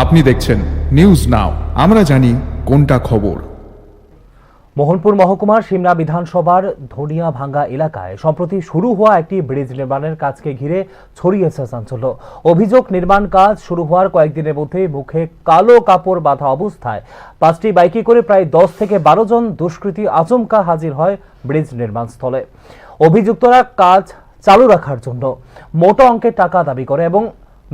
আপনি দেখছেন news now, আমরা জানি কোনটা খবর। মোহনপুর মহকুমার সিমনা বিধানসভার ধনিয়াভাঙ্গা এলাকায় সম্প্রতি শুরু হওয়া একটি ব্রিজ নির্মাণের কাজকে ঘিরে ছড়িয়েছে চাঞ্চল্য। অভিযোগ, নির্মাণ কাজ শুরু হওয়ার কয়েকদিনের মধ্যেই মুখে কালো কাপড় বাঁধা অবস্থায় 5টি বাইকে করে প্রায় 10 থেকে 12 জন দুষ্কৃতী আচমকা হাজির হয় ব্রিজ নির্মাণ স্থলে। অভিযুক্তরা কাজ চালু রাখার জন্য মোটা অঙ্কের টাকা দাবি করে এবং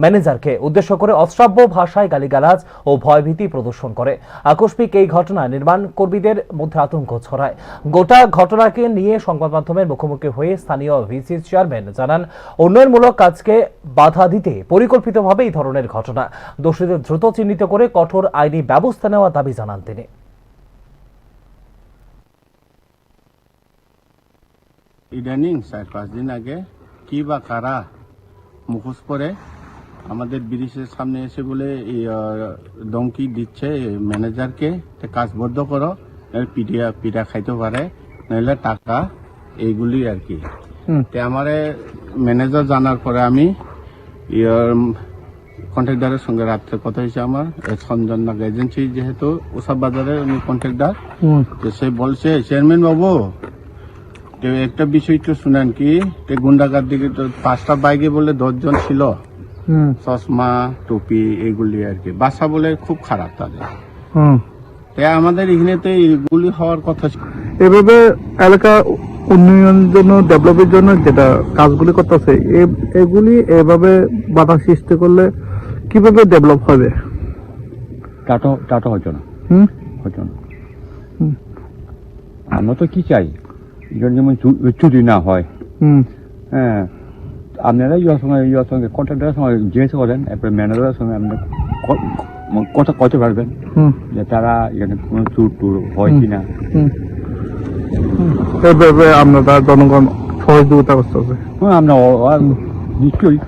ম্যানেজারকে উদ্দেশ্য করে অশ্রাব্য ভাষায় গালিগালাজ ও ভয়ভীতি প্রদর্শন করে। আকস্মিক এই ঘটনায় নির্মাণ কর্মীদের মধ্যে আতঙ্ক ছড়ায়। গোটা ঘটনাকে নিয়ে সংবাদ মাধ্যমের মুখোমুখি হয়ে স্থানীয় ভিসি চেয়ারম্যান জানান, উন্নয়নমূলক কাজকে বাধা দিতে পরিকল্পিতভাবে এই ধরনের ঘটনা। দোষীদের দ্রুত চিহ্নিত করে কঠোর আইনি ব্যবস্থা নেওয়ার দাবি জানান তিনি। ইদানিং 4-5 দিন আগে কি বা কারা মুখোশ পরে আমাদের ব্রিজের সামনে এসে বলে ধমকি দিচ্ছে ম্যানেজারকে, কাজ বদ্ধ করো, পিঠা খাইতে পারে, নাহলে টাকা, এইগুলি আর কি। আমার ম্যানেজার জানার পরে আমি কন্ট্রাক্টরের সঙ্গে রাত্রে কথা হয়েছে আমার, সঞ্জন নাগ এজেন্সি যেহেতু ওসব বাজারের উনি কন্ট্রাক্টর, সে বলছে চেয়ারম্যান বাবু একটা বিষয় তো শুনেন কি, গুন্ডাগার দিকে 5টা বাইকে বলে 10 জন ছিল, চশমা টুপি এগুলি আর কি। বাসা বলে খুব খারাপ তাদের। আমাদের এখানে তো এগুলি হওয়ার কথা। এভাবে এলাকা উন্নয়নের জন্য, ডেভেলপের জন্য যেটা কাজগুলি করতেছে, এগুলি এভাবে বাধা সৃষ্টি করলে কিভাবে ডেভেলপ হবে? টাটা হতো না, হতো না। আমরা তো কি চাই, যেমন চুরি না হয়। হ্যাঁ, আপনারা ইয়ার সঙ্গে কন্ট্রাক্টরের সঙ্গে জিজ্ঞেস করেন, এরপরে ম্যানেজারের সঙ্গে আপনারা কথা কইতে পারবেন যে তারা এখানে কোনো চুর টুর হয় কিনা। এভাবে আপনারা জনগণ সহযোগিতা করতেছে। আমরা নিশ্চয়ই।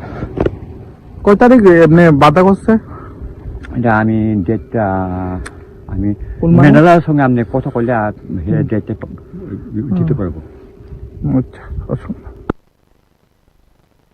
কয় তারিখে এমনি বাধা করছে এটা আমি ডেটটা আমি ম্যানেজারের সঙ্গে আপনি কথা কইলে ডেটটা দিতে পারবো। আচ্ছা, অসুবিধা